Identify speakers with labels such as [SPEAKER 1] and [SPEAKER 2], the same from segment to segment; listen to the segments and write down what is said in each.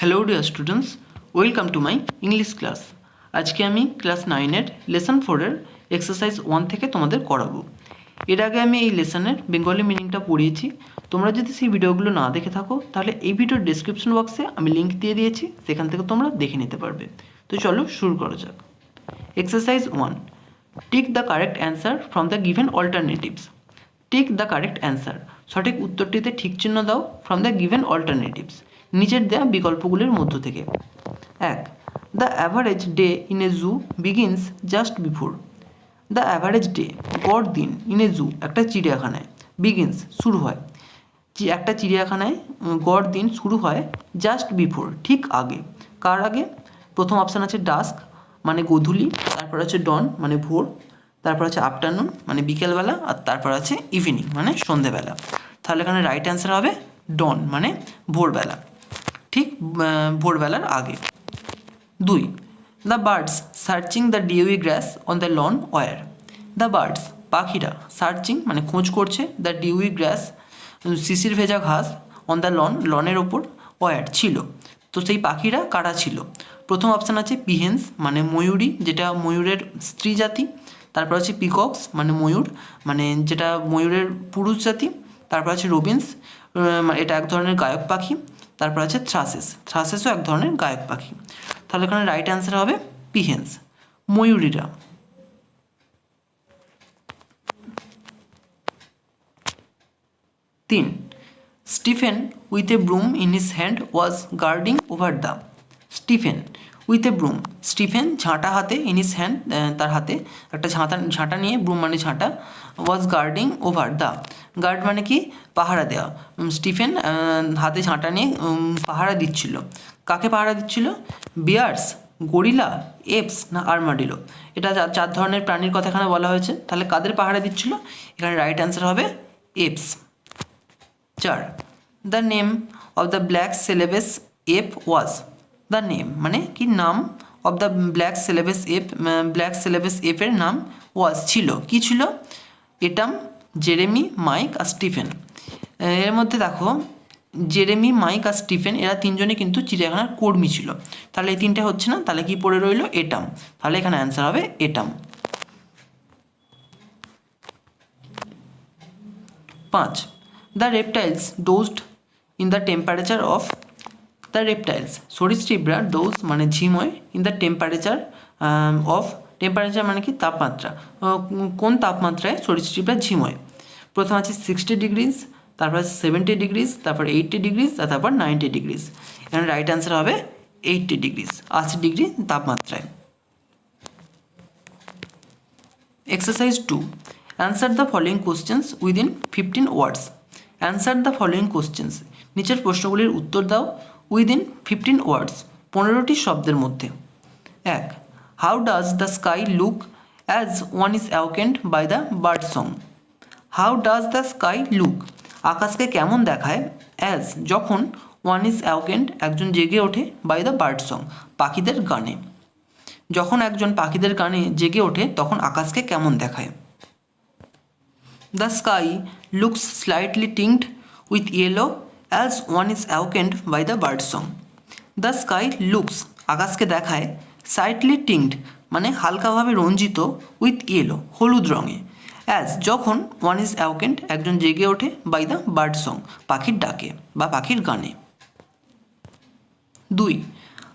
[SPEAKER 1] Hello dear students, welcome to my English class. আজকে আমি class 9-এর lesson 4-এর exercise 1 থেকে তোমাদের করাবো। এর আগে আমি এই লেসনের বেঙ্গলি মিনিংটা পড়িয়েছি। তোমরা যদি সেই ভিডিওগুলো না দেখে থাকো তাহলে এই ভিডিওর ডেসক্রিপশন বক্সে আমি লিঙ্ক দিয়ে দিয়েছি, সেখান থেকে তোমরা দেখে নিতে পারবে। তো চলো শুরু করা যাক। Exercise 1, tick the correct answer from the given alternatives. Tick the correct answer, সঠিক উত্তরটিতে ঠিক চিহ্ন দাও ফ্রম দ্য গিভেন অল্টারনেটিভস, নিচের দেওয়া বিকল্পগুলির মধ্য থেকে। 1. The average day in a zoo begins just before. The average day, গড় দিন, ইন এ জু, একটা চিড়িয়াখানায়, বিগিনস, শুরু হয়, একটা চিড়িয়াখানায় গড় দিন শুরু হয় জাস্ট বিফোর, ঠিক আগে। কার আগে? প্রথম অপশান আছে ডাস্ক মানে গোধূলি, তারপর আছে ডন মানে ভোর, তারপর আছে আফটারনুন মানে বিকেলবেলা, আর তারপর আছে ইভিনিং মানে সন্ধেবেলা। তাহলে এখানে রাইট অ্যান্সার হবে ডন মানে ভোরবেলা, ঠিক ভোরবেলার আগে। 2. The birds searching the dewy grass on the lawn war. The birds, পাখিরা, সার্চিং মানে খোঁজ করছে, দ্য ডিউই গ্রাস, শিশির ভেজা ঘাস, অন দ্য লন, লনের ওপর, ওয়ার, ছিল। তো সেই পাখিরা কারা ছিল? প্রথম অপশান আছে পিহেন্স মানে ময়ূরী, যেটা ময়ূরের স্ত্রী জাতি। তারপর আছে পিকক্স মানে ময়ূর, মানে যেটা ময়ূরের পুরুষ জাতি। তারপর আছে রবিন্স, এটা এক ধরনের গায়ক পাখি। তারপর আছে থ্রাসেস, থ্রাসেসও এক ধরনের গায়ক পাখি। তাহলে এখানে রাইট অ্যান্সার হবে পিহেন্স, ময়ূরীরা। 3. Stephen with a broom in his hand was guarding over the. Stephen with a broom, Stephen ঝাঁটা হাতে, ইন হিজ হ্যান্ড তার হাতে একটা ঝাঁটা নিয়ে, ব্রুম মানে ঝাঁটা, ওয়াজ গার্ডিং ওভার দ্য, গার্ড মানে কি পাহারা দেওয়া। স্টিফেন হাতে ঝাঁটা নিয়ে পাহারা দিচ্ছিল। কাকে পাহারা দিচ্ছিল? বিয়ার্স, গরিলা, এপস না আর্মাডিলো। এটা 4 ধরনের প্রাণীর কথা এখানে বলা হয়েছে। তাহলে কাদের পাহারা দিচ্ছিল? এখানে রাইট অ্যান্সার হবে apps. 4. The name of the black syllabus app was. The name মানে কি নাম, of the black syllabus app, black syllabus এপের নাম ওয়াজ ছিল, কি ছিল? এটাম, জেরেমি, মাইক আর স্টিফেন। এর মধ্যে দেখো জেরেমি, মাইক আর স্টিফেন, এরা তিনজনে কিন্তু চিড়িয়াখানার কর্মী ছিল। তাহলে এই তিনটে হচ্ছে না, তাহলে কি পড়ে রইল? এটাম। তাহলে এখানে অ্যান্সার হবে এটাম। 5. The reptiles dozed in the temperature of. The reptiles, সরীসৃপরা, ডোজ মানে ঝিমোয়, in the temperature of, temperature মানে কি তাপমাত্রা, কোন তাপমাত্রায় সরীসৃপরা ঝিমোয়? প্রথম আছে 60 ডিগ্রিজ, তারপর 70 ডিগ্রিজ, তারপর 80 ডিগ্রিজ, আর তারপর 90 ডিগ্রিজ। এখানে রাইট অ্যান্সার হবে 80 ডিগ্রিজ, 80 ডিগ্রি তাপমাত্রায়। Exercise 2, answer the following questions within 15 words. Answer the following questions, নিচের প্রশ্নগুলির উত্তর দাও উইদিন 15 ওয়ার্ডস, 15টি শব্দের মধ্যে। 1. How does the sky look as one is awakened by the bird song. How does the sky look, আকাশকে কেমন দেখায়, as, যখন, one is অ্যাওকেন্ড, একজন জেগে ওঠে, বাই দ্য বার্ড সং, পাখিদের গানে। যখন একজন পাখিদের গানে জেগে ওঠে তখন আকাশকে কেমন দেখায়? The sky looks slightly tinged with yellow as one is awakened by the bird song. The sky looks, আকাশকে দেখায়, স্লাইটলি টিংড মানে হালকাভাবে রঞ্জিত, উইথ ইয়েলো, হলুদ রঙে, অ্যাজ, যখন, ওয়ান ইজ অ্যাওকেন্ড, একজন জেগে ওঠে, বাই দ্য বার্ড সং, পাখির ডাকে বা পাখির গানে। 2.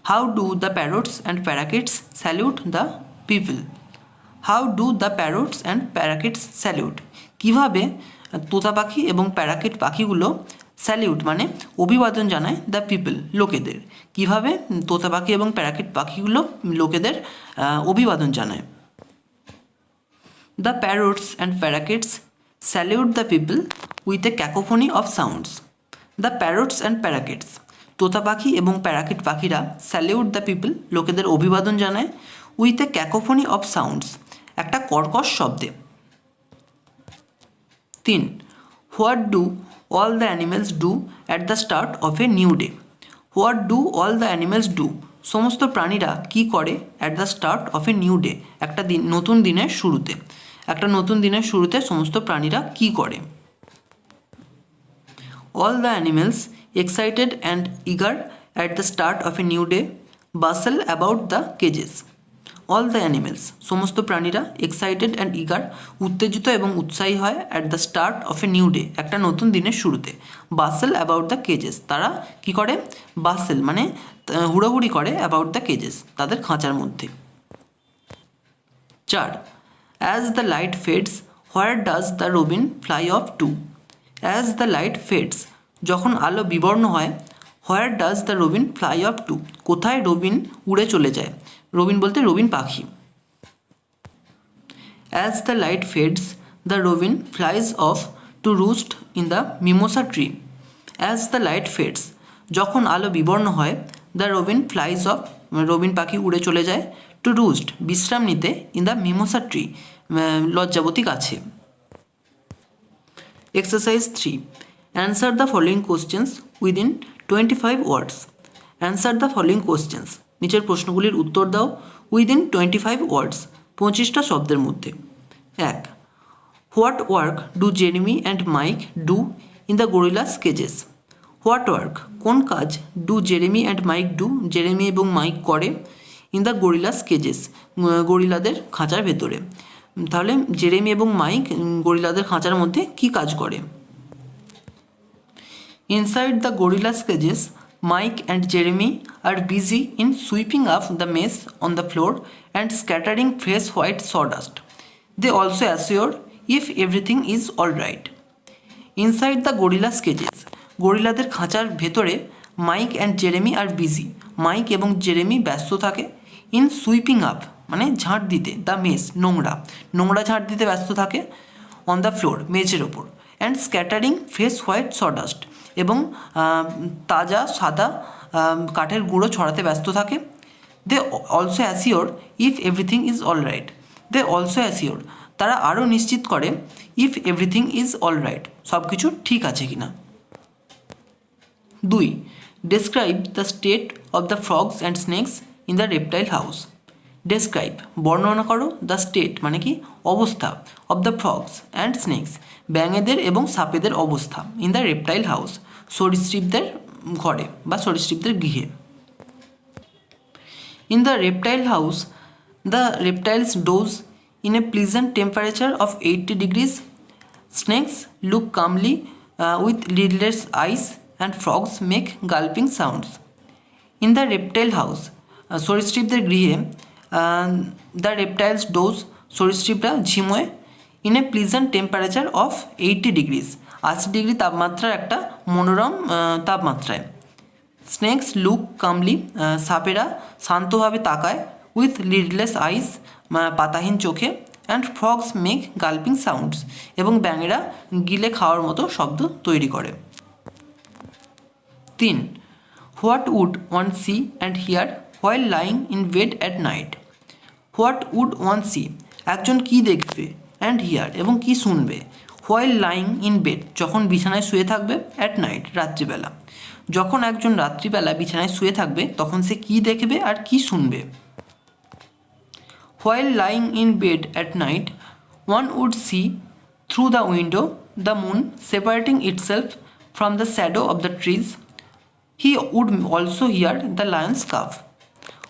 [SPEAKER 1] How do the parrots and parakeets salute the people. How do the parrots and parakeets salute, কীভাবে তোতা পাখি এবং প্যারাকিট পাখিগুলো স্যালিউট মানে অভিবাদন জানায় দ্য পিপল, লোকেদের। কীভাবে তোতা পাখি এবং প্যারাকিট পাখিগুলো লোকেদের অভিবাদন জানায়? The parrots and parakeets salute the people with a cacophony of sounds. The parrots and parakeets, তোতা পাখি এবং প্যারাকিট পাখিরা স্যালিউট দ্য পিপল, লোকেদের অভিবাদন জানায়, with a cacophony of sounds, একটা কর্কশ শব্দে। 3. What do all the animals do at the start of a new day. What do all the animals do, সমস্ত প্রাণীরা কী করে, at the start of a new day, একটা দিন, নতুন দিনের শুরুতে, একটা নতুন দিনের শুরুতে সমস্ত প্রাণীরা কী করে? All the animals excited and eager at the start of a new day basil about the কেজেস। All the animals, সমস্ত প্রাণীরা এক্সাইটেড অ্যান্ড ইগার, উত্তেজিত এবং উৎসাহী হয় at the start of a new day, একটা নতুন দিনের শুরুতে। বাসেল অ্যাবাউট দ্য কেজেস, তারা কি করে? বাসেল মানে হুড়োহুড়ি করে অ্যাবাউট দ্য কেজেস, তাদের খাঁচার মধ্যে। 4. As the light fades where does the robin fly off to. As the light fades, যখন আলো বিবর্ণ হয়, where does the robin fly off to, কোথায় রবিন উড়ে চলে যায়? রবিন বলতে রবিন পাখি। As the light fades the robin flies off to roost in the mimosa tree. As the light fades, যখন আলো বিবর্ণ হয়, the robin flies off, robin পাখি উড়ে চলে যায়, টু রুস্ট বিশ্রাম নিতে, ইন দ্য মিমোসা ট্রি, লজ্জাবতী গাছে। Exercise 3. Answer the following questions within 25 words. Answer the following questions, নিচের প্রশ্নগুলির উত্তর দাও উইদিন 25 ওয়ার্ডস, 25টা শব্দের মধ্যে। 1. What work do Jeremy and Mike do in the gorillas cages. What work, কোন কাজ, do Jeremy and Mike do, Jeremy এবং Mike করে, in the gorillas cages, গরিলাদের খাঁচার ভেতরে। তাহলে জেরেমি এবং মাইক গরিলাদের খাঁচার মধ্যে কি কাজ করে? Inside the gorillas cages Mike and Jeremy are busy in sweeping up the mess on the floor and scattering fresh white sawdust. They also assure if everything is alright. Inside the gorilla's cages, গরিলাদের খাঁচার ভেতরে Mike and Jeremy are busy, Mike এবং Jeremy ব্যস্ত থাকে, in sweeping up মানে ঝাঁট দিতে, the mace নোংরা ঝাঁট দিতে ব্যস্ত থাকে, অন দ্য ফ্লোর মেঝের ওপর, and scattering fresh white sawdust এবং তাজা সাদা কাঠের গুঁড়ো ছড়াতে ব্যস্ত থাকে। They also assure if everything is alright. They also assure, তারা আরও নিশ্চিত করে, ইফ এভরিথিং ইজ অলরাইট, সব কিছু ঠিক আছে কি না। 2. Describe the state of the frogs and snakes in the reptile house. Describe বর্ণনা করো, দ্য স্টেট মানে কি অবস্থা, of the frogs and snakes ব্যাঙেদের এবং সাপেদের অবস্থা, ইন দ্য রেপটাইল হাউস সরীসৃপদের ঘরে বা সরীসৃপদের গৃহে। In the reptile house the reptiles doze in a pleasant temperature of 80 degrees. Snakes look calmly with lidless eyes and frogs make gulping sounds. In the reptile house সরীসৃপদের গৃহে the reptiles doze সরীসৃপরা ঝিমোয়, in a pleasant temperature of 80 degrees 80 degree তাপমাত্রার একটা মনোরম তাপমাত্রায়। Snake's look কামলি sapera শান্তভাবে তাকায়, উইথ লিডলেস আইস পাতাহীন চোখে, and frogs make gulping sounds এবং ব্যাঙেরা গিলে খাওয়ার মতো শব্দ তৈরি করে। 3. What would one see and hear while lying in bed at night. What would one see, একজন কী দেখবে, অ্যান্ড হিয়ার এবং কী শুনবে, হোয়াইল লাইং ইন বেড যখন বিছানায় শুয়ে থাকবে, অ্যাট নাইট রাত্রিবেলা, যখন একজন রাত্রিবেলা বিছানায় শুয়ে থাকবে তখন সে কী দেখবে আর কী শুনবে। While lying in bed at night one would see through the window the moon separating itself from the shadow of the trees. He would also hear the lion's cough.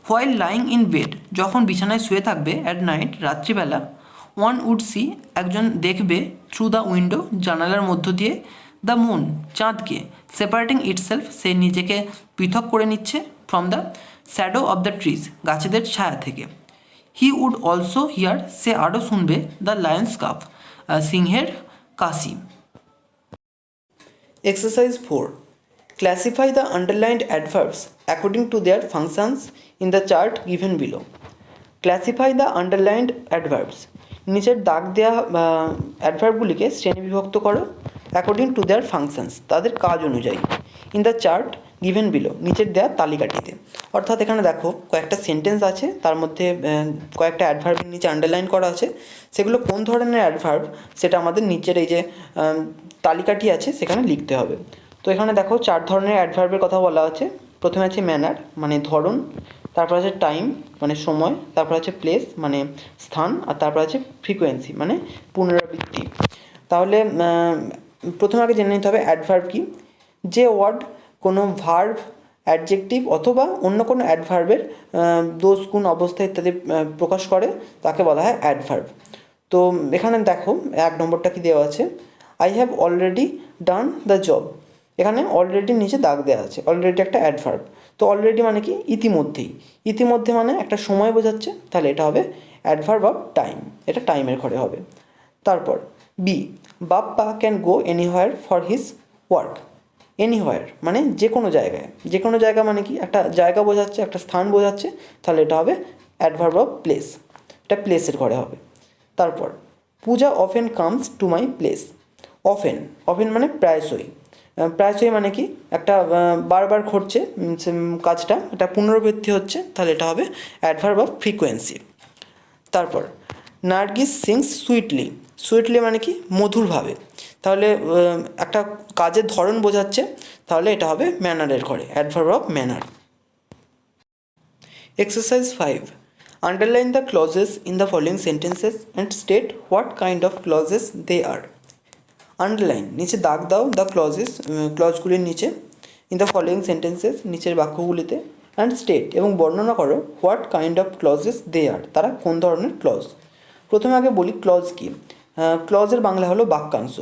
[SPEAKER 1] While lying in bed যখন বিছানায় শুয়ে থাকবে, at night রাত্রিবেলা, one would see একজন দেখবে, through the window জানালার মধ্য দিয়ে, দ্য মুন চাঁদকে, সেপারেটিং ইটসেলফ সে নিজেকে পৃথক করে নিচ্ছে, from the shadow of the trees গাছেদের ছায়া থেকে। হি উড অলসো হিয়ার সে আরও শুনবে, দ্য লায়ন্স কাফ সিংহের কাশি। Exercise 4. Classify the underlined adverbs according to their functions in the chart given below. Classify the underlined adverbs. নিচের দাগ দেওয়া অ্যাডভার্বগুলিকে শ্রেণীবিভক্ত করো, অ্যাকর্ডিং টু দেয়ার ফাংশনস তাদের কাজ অনুযায়ী, in the chart given below নিচের দেওয়া তালিকাটিতে। অর্থাৎ এখানে দেখো কয়েকটা সেন্টেন্স আছে, তার মধ্যে কয়েকটা অ্যাডভার্বের নিচে আন্ডারলাইন করা আছে, সেগুলো কোন ধরনের অ্যাডভার্ব সেটা আমাদের নিচের এই যে তালিকাটি আছে সেখানে লিখতে হবে। তো এখানে দেখো 4 ধরনের অ্যাডভার্বের কথা বলা আছে। প্রথমে আছে ম্যানার মানে ধরন, তারপর আছে টাইম মানে সময়, তারপর আছে প্লেস মানে স্থান, আর তারপর আছে ফ্রিকোয়েন্সি মানে পুনরাবৃত্তি। তাহলে প্রথমে আগে জেনে নিতে হবে অ্যাডভার্ব কি। যে ওয়ার্ড কোনো ভার্ব অ্যাডজেক্টিভ অথবা অন্য কোনো অ্যাডভার্বের দোষ গুণ অবস্থা ইত্যাদি প্রকাশ করে, তাকে বলা হয় অ্যাডভার্ব। তো এখানে দেখো 1 নম্বরটা কি দেওয়া আছে, I have already done the job. এখানে অলরেডি নিচে দাগ দেওয়া আছে, অলরেডি একটা অ্যাডভার্ব। তো অলরেডি মানে কি, ইতিমধ্যেই। ইতিমধ্যে মানে একটা সময় বোঝাচ্ছে, তাহলে এটা হবে অ্যাডভার্ব অফ টাইম, এটা টাইমের ঘরে হবে। তারপর B, Bappa can go anywhere for his work. Anywhere মানে যে কোনো জায়গায়, যে কোনো জায়গা মানে কি একটা জায়গা বোঝাচ্ছে, একটা স্থান বোঝাচ্ছে, তাহলে এটা হবে অ্যাডভার্ব অফ প্লেস, এটা প্লেসের ঘরে হবে। তারপর Puja often comes to my place. Often, often মানে প্রায়শই। প্রায়শই মানে কি একটা বারবার ঘটছে কাজটা, এটা পুনরাবৃত্তি হচ্ছে, তাহলে এটা হবে অ্যাডভার্ব অফ ফ্রিকোয়েন্সি। তারপর নার্গিস সিংস সুইটলি। সুইটলি মানে কি মধুরভাবে, তাহলে একটা কাজের ধরন বোঝাচ্ছে, তাহলে এটা হবে ম্যানারের ঘরে, adverb of manner. Exercise 5, underline the clauses in the following sentences and state what kind of clauses they are. Underline নিচে দাগ দাও দ্য ক্লজেস, ক্লজগুলির নিচে, ইন দ্য ফলোয়িং সেন্টেন্সেস নিচের বাক্যগুলিতে, অ্যান্ড স্টেট এবং বর্ণনা করো what kind of clauses they আর, তারা কোন ধরনের ক্লজ। প্রথমে আগে বলি ক্লজ কি। ক্লজের বাংলা হলো বাক্যাংশ।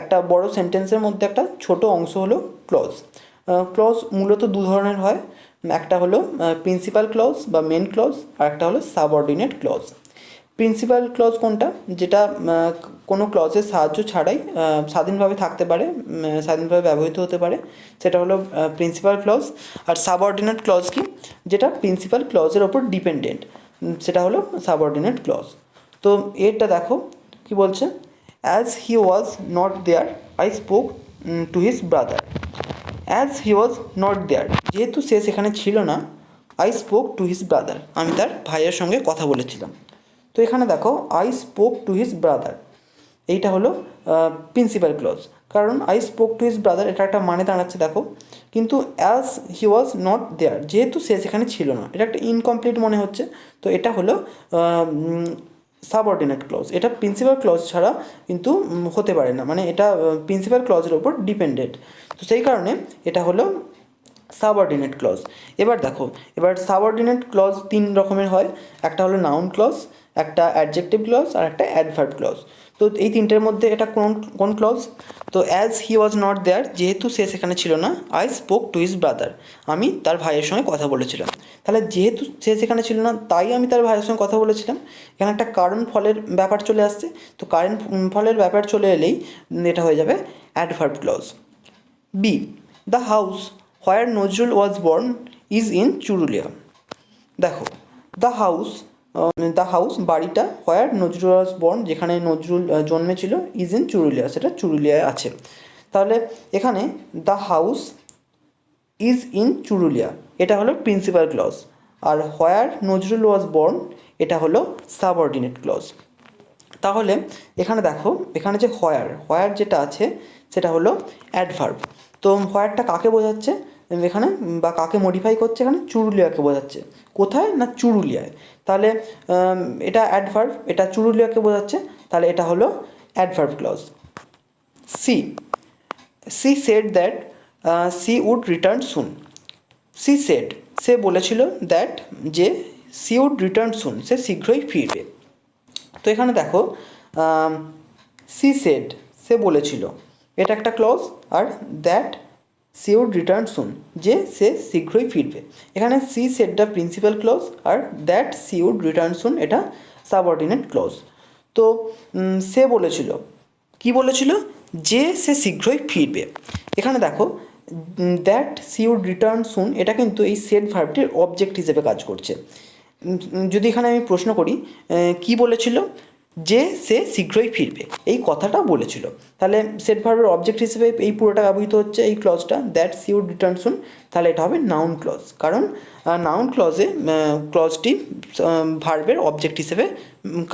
[SPEAKER 1] একটা বড় সেন্টেন্সের মধ্যে একটা ছোট অংশ হলো ক্লজ। ক্লজ মূলত দু ধরনের হয়, একটা হলো প্রিন্সিপাল ক্লজ বা মেন ক্লজ, আর একটা হলো সাবঅর্ডিনেট ক্লজ। প্রিন্সিপাল ক্লজ কোনটা, যেটা কোনো ক্লজের সাহায্য ছাড়াই স্বাধীনভাবে থাকতে পারে, স্বাধীনভাবে ব্যবহৃত হতে পারে, সেটা হলো প্রিন্সিপাল ক্লজ। আর সাবঅর্ডিনেট ক্লজ কি, যেটা প্রিন্সিপাল ক্লজের ওপর ডিপেন্ডেন্ট, সেটা হলো সাবঅর্ডিনেট ক্লজ। তো এরটা দেখো কি বলছে, as he was not there I spoke to his brother. As he was not there, যেহেতু সে সেখানে ছিল না, I spoke to his brother, আমি তার ভাইয়ের সঙ্গে কথা বলেছিলাম। তো এখানে দেখো I spoke to his brother, এইটা হলো প্রিন্সিপাল ক্লজ, কারণ I spoke to his brother এটা একটা মানে দাঁড়াচ্ছে দেখো, কিন্তু as he was not there, যেহেতু সে সেখানে ছিল না, এটা একটা ইনকমপ্লিট মনে হচ্ছে, তো এটা হলো সাবঅর্ডিনেট ক্লজ। এটা প্রিন্সিপাল ক্লজ ছাড়া কিন্তু হতে পারে না, মানে এটা প্রিন্সিপাল ক্লজের ওপর ডিপেন্ডেন্ট, তো সেই কারণে এটা হলো সাবঅর্ডিনেট ক্লজ। এবার দেখো, এবার সাবঅর্ডিনেট ক্লজ 3 রকমের হয়, একটা হলো নাউন ক্লজ, একটা অ্যাডজেক্টিভ ক্লজ, আর একটা অ্যাডভার্ব ক্লজ। তো এই তিনটের মধ্যে এটা কোন ক্লজ, তো as he was not there, যেহেতু সে সেখানে ছিল না, I spoke to his brother, আমি তার ভাইয়ের সঙ্গে কথা বলেছিলাম। তাহলে যেহেতু সে সেখানে ছিল না, তাই আমি তার ভাইয়ের সঙ্গে কথা বলেছিলাম, এখানে একটা কারণ ফলের ব্যাপার চলে আসছে, তো কারণ ফলের ব্যাপার চলে এলেই এটা হয়ে যাবে adverb clause. B, the house where Nazrul was born is in Churulia. দেখো দ্য হাউস বাড়িটা, হোয়ার নজরুল ওয়াজ বর্ন যেখানে নজরুল জন্মেছিল, ইজ ইন চুরুলিয়া সেটা চুরুলিয়ায় আছে। তাহলে এখানে the house is in Churulia এটা হলো প্রিন্সিপাল ক্লজ, আর হোয়ার নজরুল ওয়াজ বর্ন এটা হলো সাবঅর্ডিনেট ক্লজ। তাহলে এখানে দেখো, এখানে যে হোয়ার যেটা আছে সেটা হলো অ্যাডভার্ব। তো হোয়ারটা কাকে বোঝাচ্ছে এখানে, বা কাকে মডিফাই করছে এখানে, চুরুলিয়াকে বোঝাচ্ছে। কোথায় না চুরুলিয়ায়, তাহলে এটা অ্যাডভার্ব, এটা চুরুলিয়াকে বোঝাচ্ছে, তাহলে এটা হলো adverb clause. She said that she would return soon. She said, সে বলেছিল, দ্যাট যে, সি উড রিটার্ন সুন, সে শীঘ্রই ফিরবে। তো এখানে দেখো সি সেড, সে বলেছিল, এটা একটা ক্লজ, আর that she would return soon, যে সে শীঘ্রই ফিরবে। এখানে সি সেডটা প্রিন্সিপাল ক্লজ, আর that she would return soon এটা সাবঅর্ডিনেট ক্লজ। তো সে বলেছিল, কি বলেছিল, যে সে শীঘ্রই ফিরবে। এখানে দেখো that she would return soon এটা কিন্তু এই সেড ভার্বটির অবজেক্ট হিসেবে কাজ করছে। যদি এখানে আমি প্রশ্ন করি কি বলেছিল, যে সে শীঘ্রই ফিরবে, এই কথাটা বলেছিল, তাহলে সেট ভার্বের অবজেক্ট হিসেবে এই পুরোটা ব্যবহৃত হচ্ছে এই ক্লজটা, that she would return soon, তাহলে এটা হবে নাউন ক্লজ, কারণ নাউন ক্লজে ক্লজটি ভার্বের অবজেক্ট হিসেবে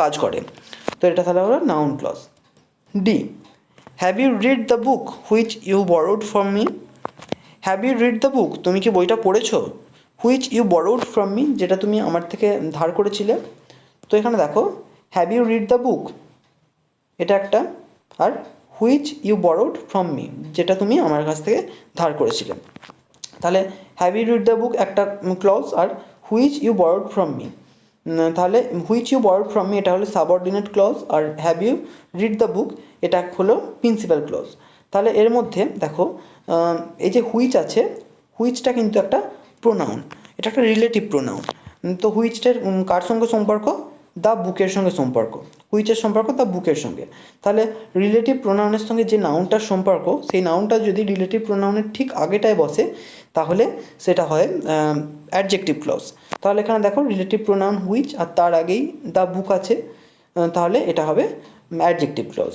[SPEAKER 1] কাজ করে, তো এটা তাহলে হলো noun clause. D, have you read the book which you borrowed from me. Have you read the book, তুমি কি বইটা পড়েছো, which you borrowed from me, যেটা তুমি আমার থেকে ধার করেছিলে। তো এখানে দেখো have you read the book এটা একটা, আর which you borrowed from me যেটা তুমি আমার কাছ থেকে ধার করেছিলে। তাহলে have you read the book একটা ক্লজ, আর which you borrowed from me, তাহলে which you borrowed from me এটা হলো সাবঅর্ডিনেট ক্লজ, আর have you read the book এটা হলো প্রিন্সিপাল ক্লজ। তাহলে এর মধ্যে দেখো এই যে হুইচ আছে, হুইচটা কিন্তু একটা প্রোনাউন, এটা একটা রিলেটিভ প্রোনাউন। তো হুইচটার কার সঙ্গে সম্পর্ক? দ্য বুকের সঙ্গে সম্পর্ক। হুইচের সম্পর্ক দ্য বুকের সঙ্গে। তাহলে রিলেটিভ প্রোনাউনের সঙ্গে যে নাউনটার সম্পর্ক, সেই নাউনটা যদি রিলেটিভ প্রোনাউনের ঠিক আগেটায় বসে তাহলে সেটা হয় অ্যাডজেক্টিভ ক্লজ। তাহলে এখানে দেখো রিলেটিভ প্রোনাউন হুইচ আর তার আগেই দ্য বুক আছে, তাহলে এটা হবে অ্যাডজেক্টিভ ক্লজ।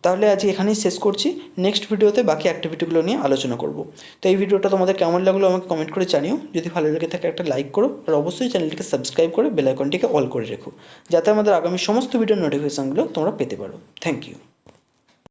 [SPEAKER 1] তাহলে আজ এখানেই শেষ করছি, নেক্সট ভিডিওতে বাকি অ্যাক্টিভিটিগুলো নিয়ে আলোচনা করব। তো এই ভিডিওটা তোমাদের কেমন লাগলো আমাকে কমেন্ট করে জানিও, যদি ভালো লেগে থাকে একটা লাইক করো, আর অবশ্যই চ্যানেলটিকে সাবস্ক্রাইব করে বেল আইকনটিকে অল করে রেখো, যাতে আমাদের আগামী সমস্ত ভিডিওর নোটিফিকেশানগুলো তোমরা পেতে পারো। Thank you.